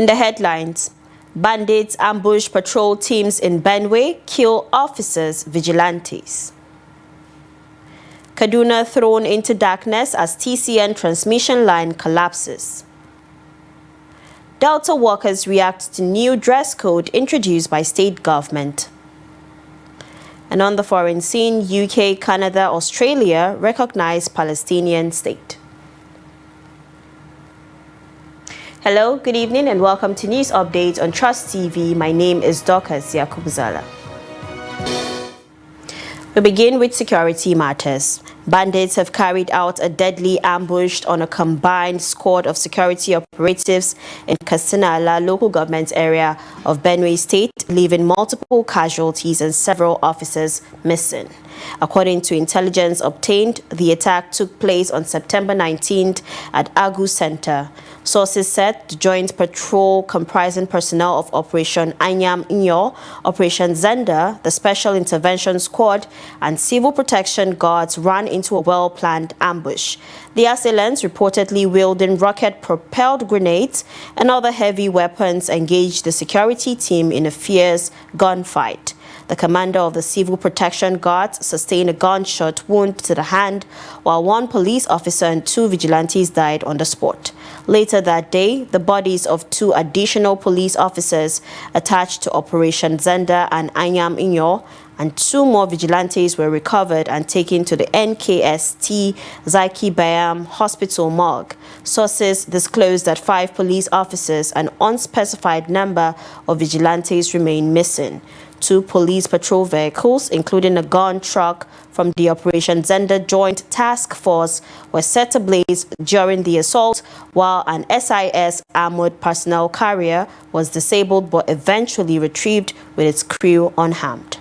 In the headlines, bandits ambush patrol teams in Benue, kill officers, vigilantes. Kaduna thrown into darkness as TCN transmission line collapses. Delta workers react to new dress code introduced by state government. And on the foreign scene, UK, Canada, Australia recognize Palestinian state. Hello, good evening and welcome to News Updates on Trust TV. My name is Dorcas Yakubzala. We begin with security matters. Bandits have carried out a deadly ambush on a combined squad of security operatives in Katsina local government area of Benue State, leaving multiple casualties and several officers missing. According to intelligence obtained, the attack took place on September 19th at Agu Center. Sources said the joint patrol comprising personnel of Operation Anyam Inyo, Operation Zenda, the Special Intervention Squad, and Civil Protection Guards ran into a well-planned ambush. The assailants, reportedly wielding rocket-propelled grenades and other heavy weapons, engaged the security team in a fierce gunfight. The commander of the Civil Protection Guards sustained a gunshot wound to the hand, while one police officer and two vigilantes died on the spot. Later that day, the bodies of two additional police officers attached to Operation Zenda and Anyam Inyo and two more vigilantes were recovered and taken to the NKST Zaki Bayam Hospital morgue. Sources disclosed that 5 police officers and unspecified number of vigilantes remain missing. 2 police patrol vehicles, including a gun truck from the Operation Zenda Joint Task Force, were set ablaze during the assault, while an SIS armored personnel carrier was disabled but eventually retrieved with its crew unharmed.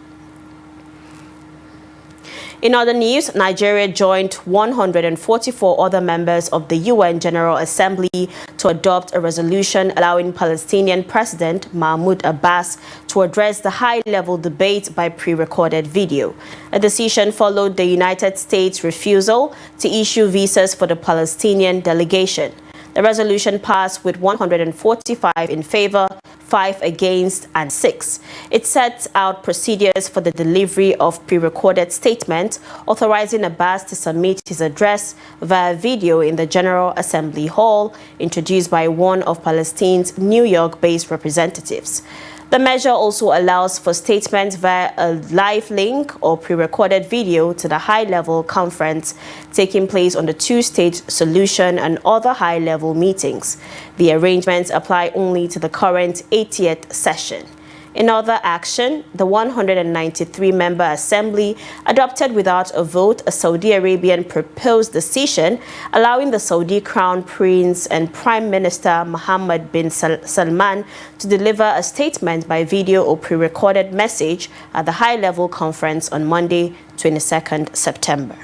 In other news, Nigeria joined 144 other members of the UN General Assembly to adopt a resolution allowing Palestinian President Mahmoud Abbas to address the high-level debate by pre-recorded video. A decision followed the United States' refusal to issue visas for the Palestinian delegation. The resolution passed with 145 in favor, 5 against, and 6. It sets out procedures for the delivery of pre-recorded statements, authorizing Abbas to submit his address via video in the General Assembly Hall, introduced by one of Palestine's New York-based representatives. The measure also allows for statements via a live link or pre-recorded video to the high-level conference taking place on the two-state solution and other high-level meetings. The arrangements apply only to the current 80th session. In other action, the 193-member Assembly adopted without a vote a Saudi Arabian proposed decision allowing the Saudi Crown Prince and Prime Minister Mohammed bin Salman to deliver a statement by video or pre-recorded message at the high-level conference on Monday, 22nd September.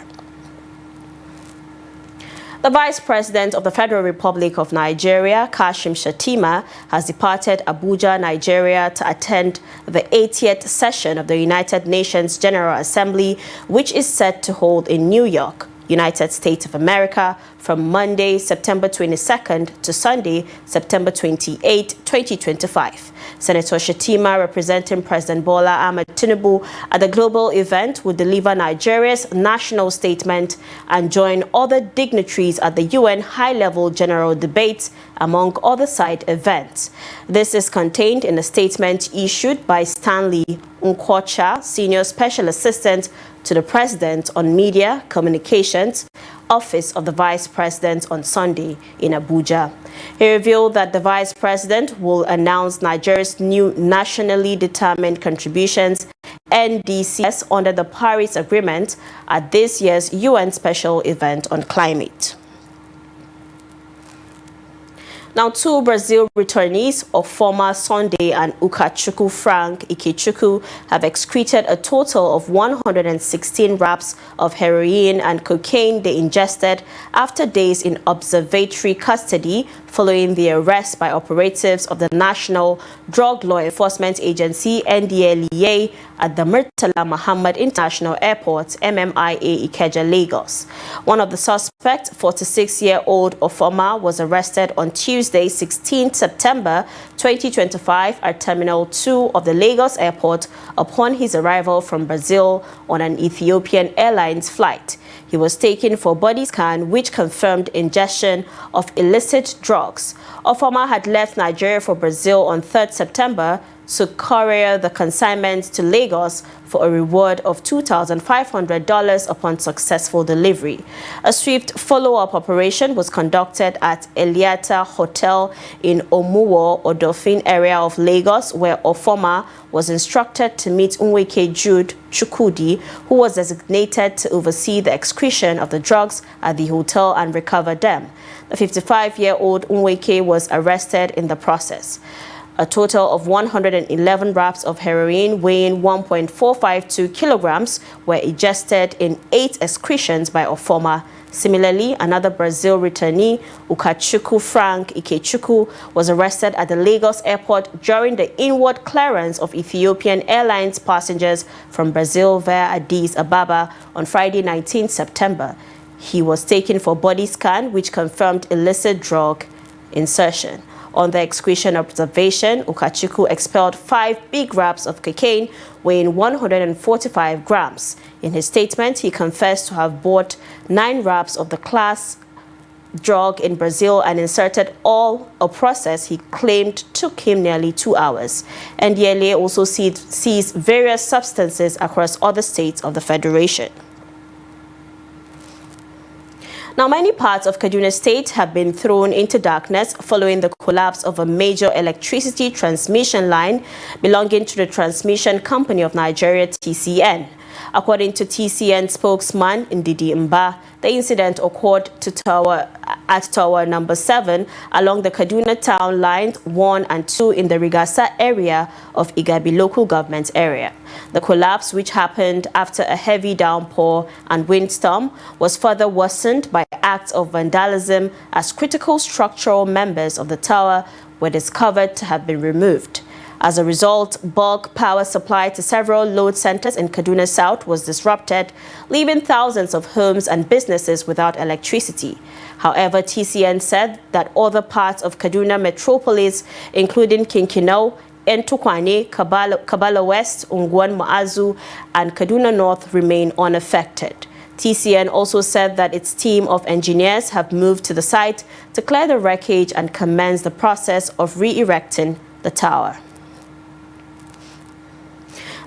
The Vice President of the Federal Republic of Nigeria, Kashim Shettima, has departed Abuja, Nigeria to attend the 80th session of the United Nations General Assembly, which is set to hold in New York, United States of America, from Monday, September 22nd to Sunday, September 28, 2025. Senator Shettima, representing President Bola Ahmed Tinubu at the global event, will deliver Nigeria's national statement and join other dignitaries at the UN high-level general debate, among other side events. This is contained in a statement issued by Stanley Nkwocha, Senior Special Assistant to the President on Media Communications, Office of the Vice President, on Sunday in Abuja. He revealed that the Vice President will announce Nigeria's new nationally determined contributions NDCs under the Paris Agreement at this year's UN Special Event on Climate. Now, 2 Brazil returnees of former Sunday and Ukachukwu Frank Ikechukwu have excreted a total of 116 wraps of heroin and cocaine they ingested after days in observatory custody following the arrest by operatives of the National Drug Law Enforcement Agency, NDLEA, at the Murtala Muhammad International Airport, MMIA Ikeja, Lagos. One of the suspects, 46-year-old Ofoma, was arrested on Tuesday, 16 September 2025 at Terminal 2 of the Lagos Airport upon his arrival from Brazil on an Ethiopian Airlines flight. He was taken for body scan, which confirmed ingestion of illicit drugs. Ofoma had left Nigeria for Brazil on 3rd September to courier the consignment to Lagos for a reward of $2,500 upon successful delivery. A swift follow-up operation was conducted at Eliata Hotel in Omuwo, Odofin area of Lagos, where Ofoma was instructed to meet Nweke Jude Chukudi, who was designated to oversee the excretion of the drugs at the hotel and recover them. The 55-year-old Nweke was arrested in the process. A total of 111 wraps of heroin weighing 1.452 kilograms were ingested in 8 excretions by Ofoma. Similarly, another Brazil returnee, Ukachukwu Frank Ikechukwu, was arrested at the Lagos airport during the inward clearance of Ethiopian Airlines passengers from Brazil via Addis Ababa on Friday, 19 September. He was taken for body scan, which confirmed illicit drug insertion. On the excretion observation, Ukachukwu expelled 5 big wraps of cocaine weighing 145 grams. In his statement, he confessed to have bought 9 wraps of the class drug in Brazil and inserted all, a process he claimed took him nearly 2 hours. NDLA also seized various substances across other states of the Federation. Now, many parts of Kaduna State have been thrown into darkness following the collapse of a major electricity transmission line belonging to the Transmission Company of Nigeria, TCN. According to TCN spokesman Ndidi Mba, the incident occurred at Tower Number 7 along the Kaduna Town Lines 1 and 2 in the Rigasa area of Igabi local government area. The collapse, which happened after a heavy downpour and windstorm, was further worsened by acts of vandalism as critical structural members of the tower were discovered to have been removed. As a result, bulk power supply to several load centers in Kaduna South was disrupted, leaving thousands of homes and businesses without electricity. However, TCN said that other parts of Kaduna metropolis, including Kinkino, Entukwane, Kabala West, Ungwan Maazu, and Kaduna North remain unaffected. TCN also said that its team of engineers have moved to the site to clear the wreckage and commence the process of re-erecting the tower.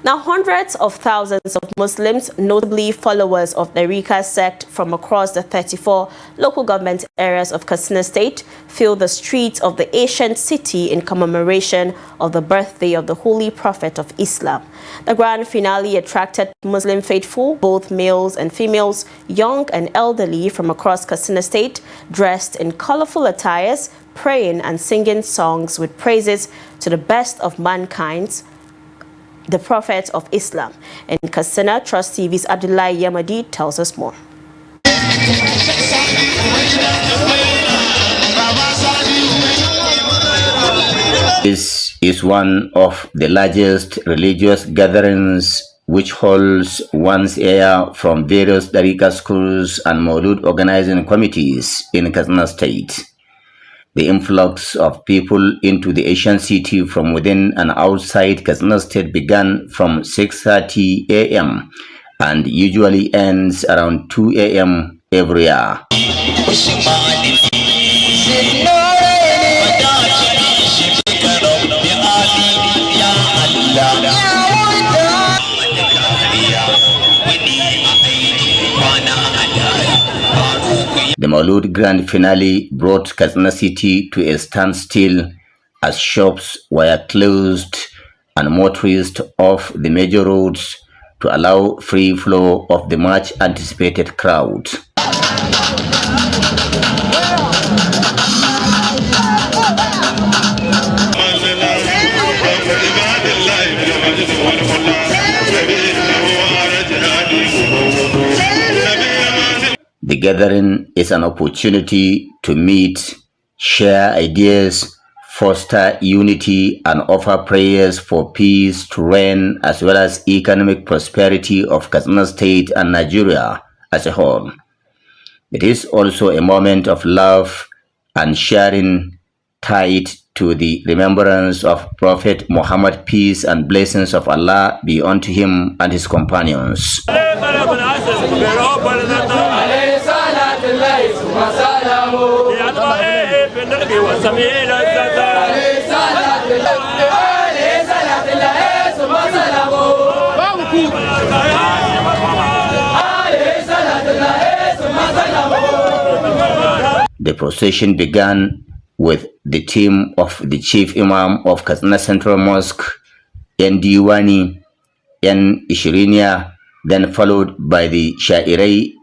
Now, hundreds of thousands of Muslims, notably followers of the Rika sect from across the 34 local government areas of Katsina State, fill the streets of the ancient city in commemoration of the birthday of the Holy Prophet of Islam. The grand finale attracted Muslim faithful, both males and females, young and elderly from across Katsina State, dressed in colorful attires, praying and singing songs with praises to the best of mankind, the Prophet of Islam. In Katsina, Trust TV's Abdullahi Yamadi tells us more. This is one of the largest religious gatherings which holds once a year from various Darika schools and Maulud organizing committees in Katsina State. The influx of people into the Asian city from within and outside Katsina State began from 6:30 a.m. and usually ends around 2 a.m. every year. The Maulud Grand Finale brought Katsina City to a standstill as shops were closed and motorists off the major roads to allow free flow of the much anticipated crowd. The gathering is an opportunity to meet, share ideas, foster unity, and offer prayers for peace to reign as well as economic prosperity of Kaduna State and Nigeria as a whole. It is also a moment of love and sharing tied to the remembrance of Prophet Muhammad, peace and blessings of Allah be unto him and his companions. The procession began with the team of the Chief Imam of Kaduna Central Mosque, N. Diwani, N. Ishirinia, then followed by the Shairai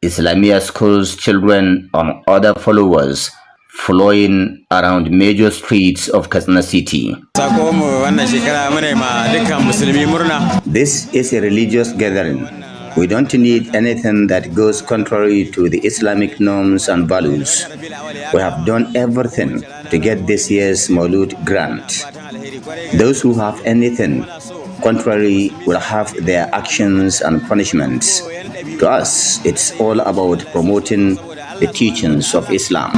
Islamia schools children and other followers flowing around major streets of Kaduna City. This is a religious gathering. We don't need anything that goes contrary to the Islamic norms and values. We have done everything to get this year's Maulud grant. Those who have anything contrary will have their actions and punishments. To us, it's all about promoting the teachings of Islam.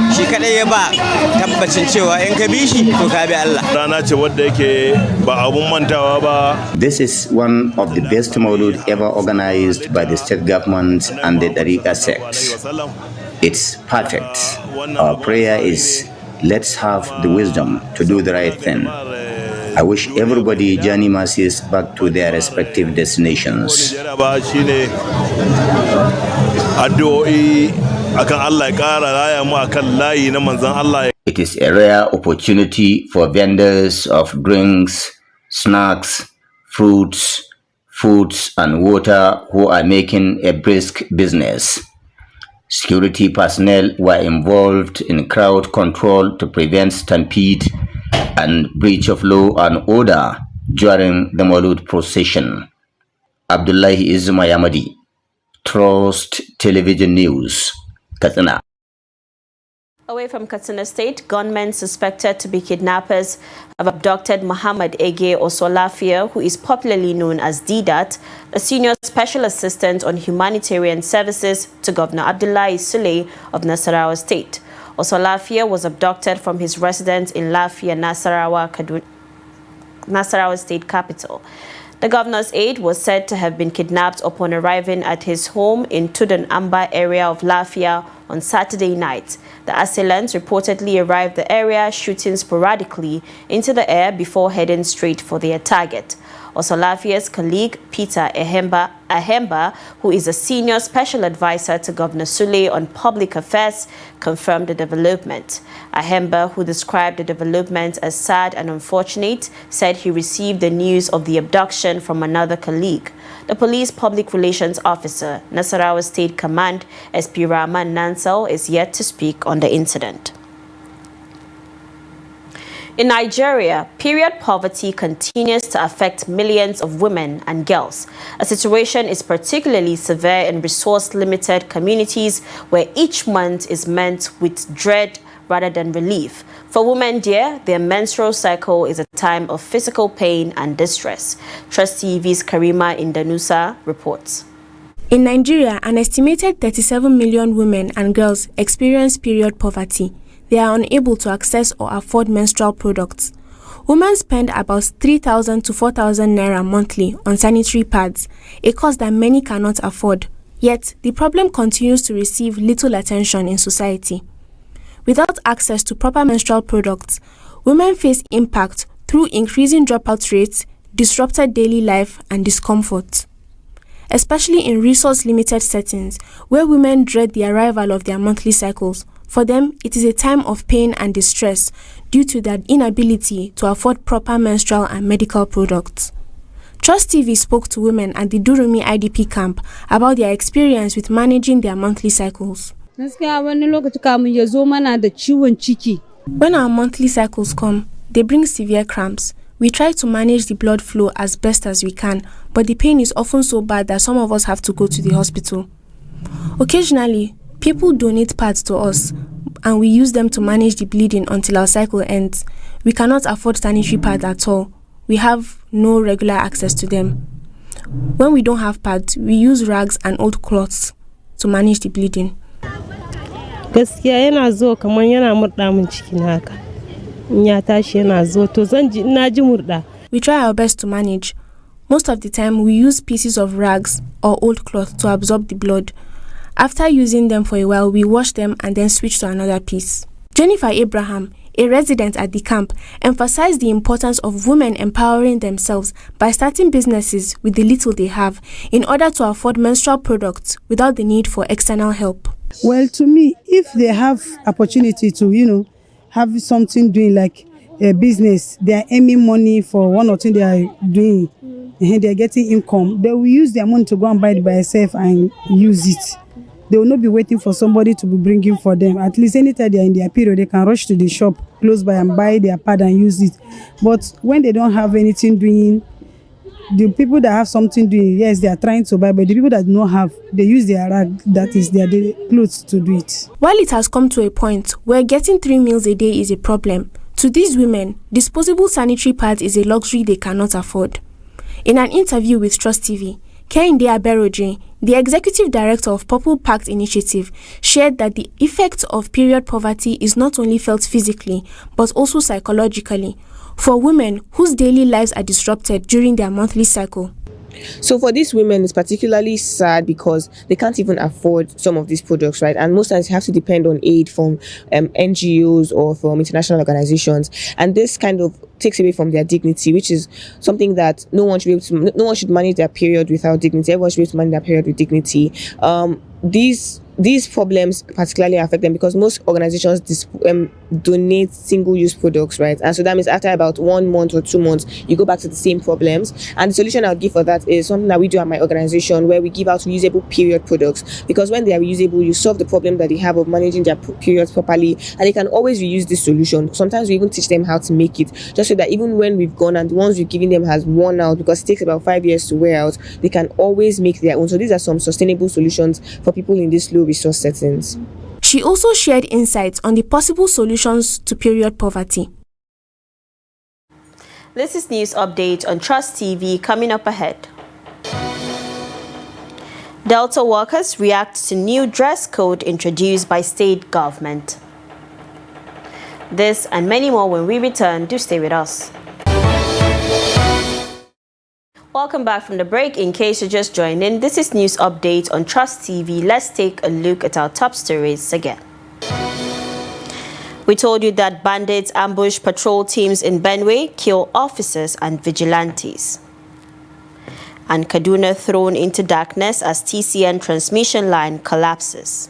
This is one of the best Maulud ever organized by the state government and the Tariqa sects. It's perfect. Our prayer is, let's have the wisdom to do the right thing. I wish everybody journey mercies back to their respective destinations. It is a rare opportunity for vendors of drinks, snacks, fruits, foods, and water who are making a brisk business. Security personnel were involved in crowd control to prevent stampede and breach of law and order during the Maulud procession. Abdullahi Izuma Yamadi, Trust Television News, Kaduna. Away from Katsina State, gunmen suspected to be kidnappers have abducted Muhammad Ege Osolafia, who is popularly known as Didat, a senior special assistant on humanitarian services to Governor Abdullahi Sule of Nasarawa State. Osolafia was abducted from his residence in Lafia, Nasarawa State capital. The governor's aide was said to have been kidnapped upon arriving at his home in Tudun Amba area of Lafia on Saturday night. The assailants reportedly arrived the area shooting sporadically into the air before heading straight for their target. Osolafia's colleague Peter Ahemba, who is a senior special advisor to Governor Sule on public affairs, confirmed the development. Ahemba, who described the development as sad and unfortunate, said he received the news of the abduction from another colleague. The police public relations officer, Nasarawa State Command, SP Rahman Nansel, is yet to speak on the incident. In Nigeria, period poverty continues to affect millions of women and girls. A situation is particularly severe in resource-limited communities where each month is met with dread rather than relief. For women there, their menstrual cycle is a time of physical pain and distress. Trust TV's Karima Indanusa reports. In Nigeria, an estimated 37 million women and girls experience period poverty. They are unable to access or afford menstrual products. Women spend about 3,000 to 4,000 naira monthly on sanitary pads, a cost that many cannot afford. Yet, the problem continues to receive little attention in society. Without access to proper menstrual products, women face impact through increasing dropout rates, disrupted daily life, and discomfort. Especially in resource-limited settings, where women dread the arrival of their monthly cycles. For them, it is a time of pain and distress due to their inability to afford proper menstrual and medical products. Trust TV spoke to women at the Durumi IDP camp about their experience with managing their monthly cycles. When our monthly cycles come, they bring severe cramps. We try to manage the blood flow as best as we can, but the pain is often so bad that some of us have to go to the hospital. Occasionally, People donate pads to us, and we use them to manage the bleeding until our cycle ends. We cannot afford sanitary pads at all. We have no regular access to them. When we don't have pads, we use rags and old cloths to manage the bleeding. Gaskiya yana zo kamar yana murda min cikin haka. In ya tashi yana zo to zan ji ina ji murda. We try our best to manage. Most of the time, we use pieces of rags or old cloth to absorb the blood. After using them for a while, we wash them and then switch to another piece. Jennifer Abraham, a resident at the camp, emphasized the importance of women empowering themselves by starting businesses with the little they have in order to afford menstrual products without the need for external help. Well, to me, if they have opportunity to, have something doing like a business, they are earning money for one or two they are doing, and they are getting income, they will use their money to go and buy it by themselves and use it. They will not be waiting for somebody to be bringing for them. At least anytime they are in their period, they can rush to the shop close by and buy their pad and use it. But when they don't have anything doing, the people that have something doing, yes, they are trying to buy, but the people that do not have, they use their rag, that is their clothes, to do it. While it has come to a point where getting 3 meals a day is a problem, to these women, disposable sanitary pads is a luxury they cannot afford. In an interview with Trust TV, Kehinde Aberoje, the executive director of Purple Pact Initiative, shared that the effects of period poverty is not only felt physically, but also psychologically, for women whose daily lives are disrupted during their monthly cycle. So for these women, it's particularly sad because they can't even afford some of these products, right? And most times you have to depend on aid from NGOs or from international organizations, and this kind of takes away from their dignity, which is something that no one should manage their period without dignity. Everyone should be able to manage their period with dignity. These problems particularly affect them because most organizations donate single-use products, right? And so that means after about 1 month or 2 months, you go back to the same problems. And the solution I would give for that is something that we do at my organization, where we give out reusable period products. Because when they are reusable, you solve the problem that they have of managing their periods properly, and they can always reuse this solution. Sometimes we even teach them how to make it, just so that even when we've gone and the ones we've given them has worn out, because it takes about 5 years to wear out, they can always make their own. So these are some sustainable solutions for people in this low resource settings. She also shared insights on the possible solutions to period poverty. This is News Update on Trust TV coming up ahead. Delta workers react to new dress code introduced by state government. This and many more when we return. Do stay with us. Welcome back from the break. In case you're just joining, this is News Update on Trust TV. Let's take a look at our top stories again. We told you that bandits ambush patrol teams in Benue, kill officers and vigilantes. And Kaduna thrown into darkness as TCN transmission line collapses.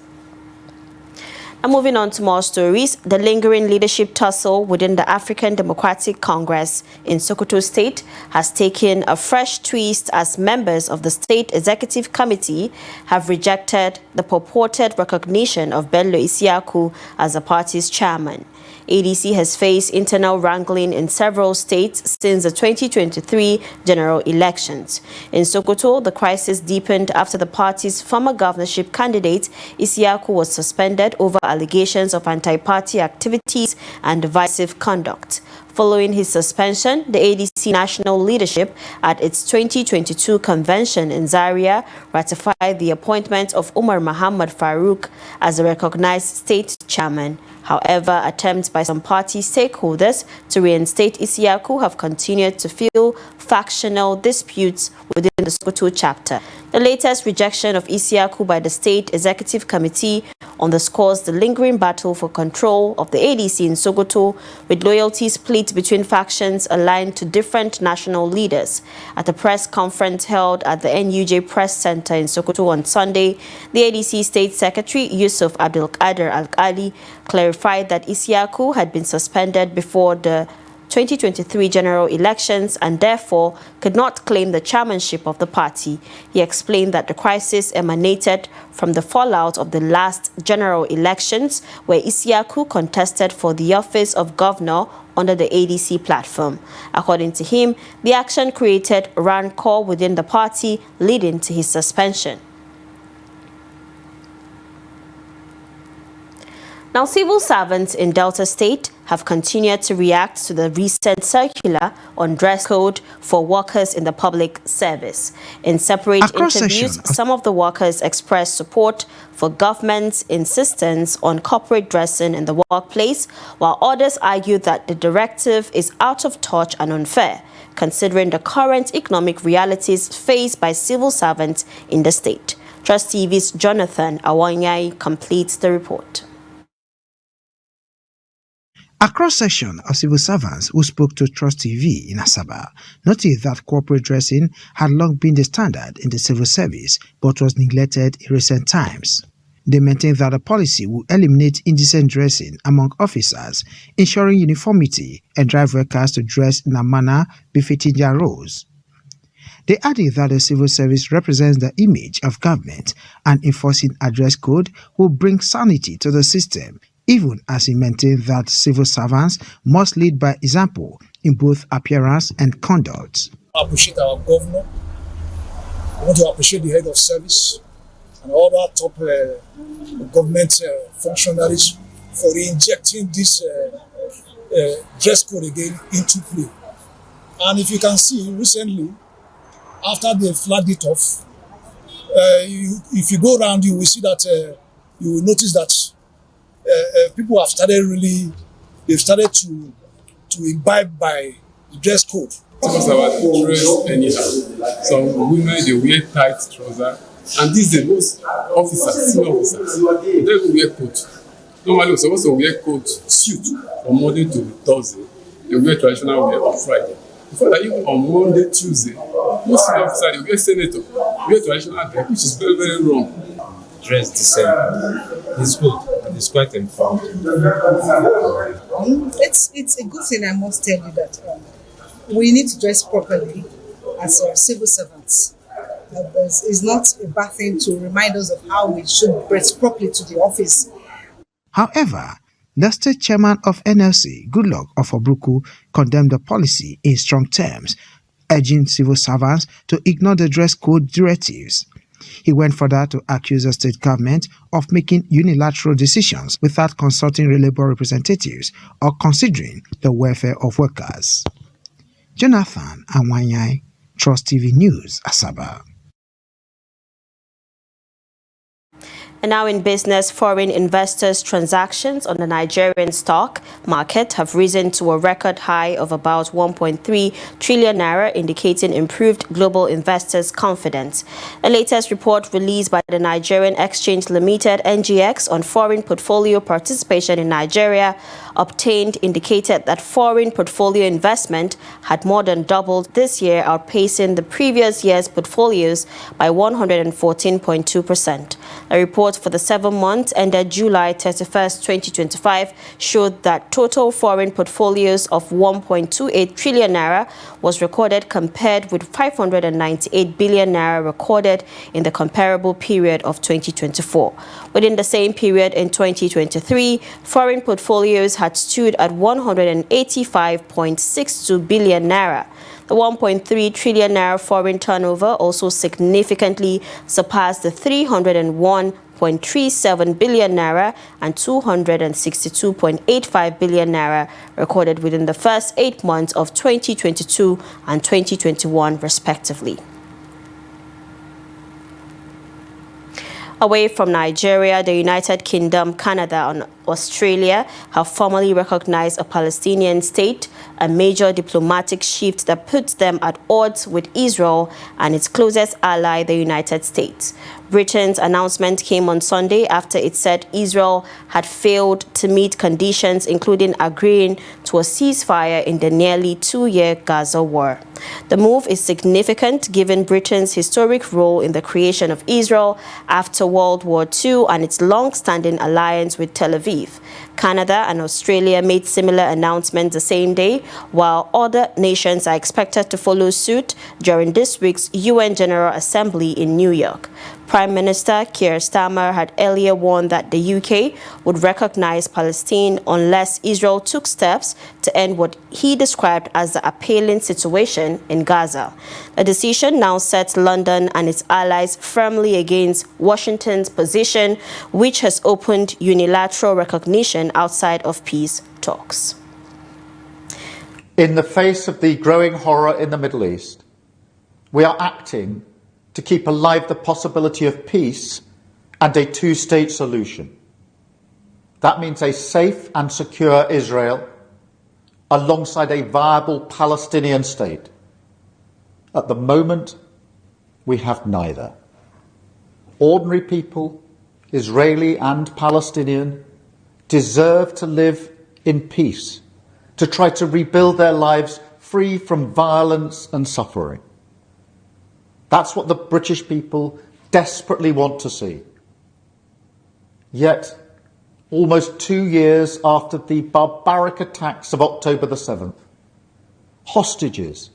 And moving on to more stories, the lingering leadership tussle within the African Democratic Congress in Sokoto State has taken a fresh twist as members of the State Executive Committee have rejected the purported recognition of Bello Isiaku as the party's chairman. ADC has faced internal wrangling in several states since the 2023 general elections. In Sokoto, the crisis deepened after the party's former governorship candidate, Isiaku, was suspended over allegations of anti-party activities and divisive conduct. Following his suspension, the ADC national leadership at its 2022 convention in Zaria ratified the appointment of Umar Muhammad Farouk as a recognized state chairman. However, attempts by some party stakeholders to reinstate Isiaku have continued to fuel factional disputes within the Sokoto chapter. The latest rejection of Isiaku by the State Executive Committee underscores the lingering battle for control of the ADC in Sokoto, with loyalty split between factions aligned to different national leaders. At a press conference held at the NUJ Press Center in Sokoto on Sunday, the ADC State Secretary Yusuf Abdulkader Al-Ali clarified that Isiaku had been suspended before the 2023 general elections and therefore could not claim the chairmanship of the party. He explained that the crisis emanated from the fallout of the last general elections, where Isiaku contested for the office of governor under the ADC platform. According to him, the action created rancor within the party, leading to his suspension. Now, civil servants in Delta State have continued to react to the recent circular on dress code for workers in the public service. In separate interviews, some of the workers expressed support for government's insistence on corporate dressing in the workplace, while others argued that the directive is out of touch and unfair, considering the current economic realities faced by civil servants in the state. Trust TV's Jonathan Awanyai completes the report. A cross-section of civil servants who spoke to Trust TV in Asaba noted that corporate dressing had long been the standard in the civil service but was neglected in recent times. They maintained that the policy will eliminate indecent dressing among officers, ensuring uniformity and drive workers to dress in a manner befitting their roles. They added that the civil service represents the image of government and enforcing a dress code will bring sanity to the system, even as he maintained that civil servants must lead by example in both appearance and conduct. I appreciate our governor. I want to appreciate the head of service and all our top government functionaries for injecting this dress code again into play. And if you can see recently, after they flagged it off, if you go around, you will see that you will notice that people have they've started to imbibe by the dress code. Because our dress anyhow. Some women, they wear tight trousers, and these are most officers, senior officers, they don't wear coat. Normally, we're supposed to wear coat, suit from Monday to Thursday. They wear traditional wear on Friday. Before that, even on Monday, Tuesday, most senior officers, they wear senator, wear traditional dress, which is very, very wrong. Dress the same. It's good. It's quite informed. It's a good thing, I must tell you, that we need to dress properly as civil servants. It's not a bad thing to remind us of how we should dress properly to the office. However, the state chairman of NLC, Goodluck Ofobruku, condemned the policy in strong terms, urging civil servants to ignore the dress code directives. He went further to accuse the state government of making unilateral decisions without consulting labor representatives or considering the welfare of workers. Jonathan Awanyai, Trust TV News, Asaba. And now in business, foreign investors' transactions on the Nigerian stock market have risen to a record high of about 1.3 trillion naira, indicating improved global investors' confidence. The latest report released by the Nigerian Exchange Limited (NGX) on foreign portfolio participation in Nigeria obtained indicated that foreign portfolio investment had more than doubled this year, outpacing the previous year's portfolios by 114.2%. A report for the 7 months ended July 31st, 2025 showed that total foreign portfolios of 1.28 trillion naira was recorded, compared with 598 billion naira recorded in the comparable period of 2024. Within the same period in 2023, foreign portfolios had stood at 185.62 billion naira. The 1.3 trillion naira foreign turnover also significantly surpassed the 301.37 billion naira and 262.85 billion naira recorded within the first 8 months of 2022 and 2021, respectively. Away from Nigeria, the United Kingdom, Canada, and Australia have formally recognized a Palestinian state, a major diplomatic shift that puts them at odds with Israel and its closest ally, the United States. Britain's announcement came on Sunday after it said Israel had failed to meet conditions, including agreeing to a ceasefire in the nearly 2-year Gaza war. The move is significant given Britain's historic role in the creation of Israel after World War II and its long-standing alliance with Tel Aviv. Canada and Australia made similar announcements the same day, while other nations are expected to follow suit during this week's UN General Assembly in New York. Prime Minister Keir Starmer had earlier warned that the UK would recognize Palestine unless Israel took steps to end what he described as the appalling situation in Gaza. The decision now sets London and its allies firmly against Washington's position, which has opened unilateral recognition outside of peace talks. In the face of the growing horror in the Middle East, we are acting to keep alive the possibility of peace and a two-state solution. That means a safe and secure Israel alongside a viable Palestinian state. At the moment, we have neither. Ordinary people, Israeli and Palestinian, deserve to live in peace, to try to rebuild their lives free from violence and suffering. That's what the British people desperately want to see. Yet, almost 2 years after the barbaric attacks of October the 7th, hostages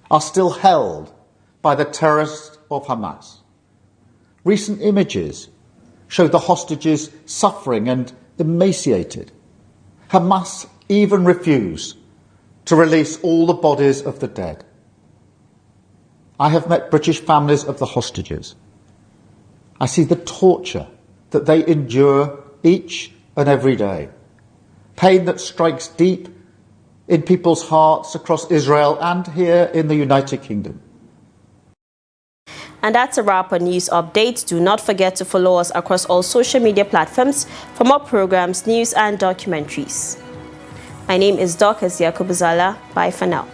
are still held by the terrorists of Hamas. Recent images show the hostages suffering and emaciated. Hamas even refused to release all the bodies of the dead. I have met British families of the hostages. I see the torture that they endure each and every day. Pain that strikes deep in people's hearts across Israel and here in the United Kingdom. And that's a wrap on news updates. Do not forget to follow us across all social media platforms for more programs, news and documentaries. My name is Dorcas Yakubuzala. Bye for now.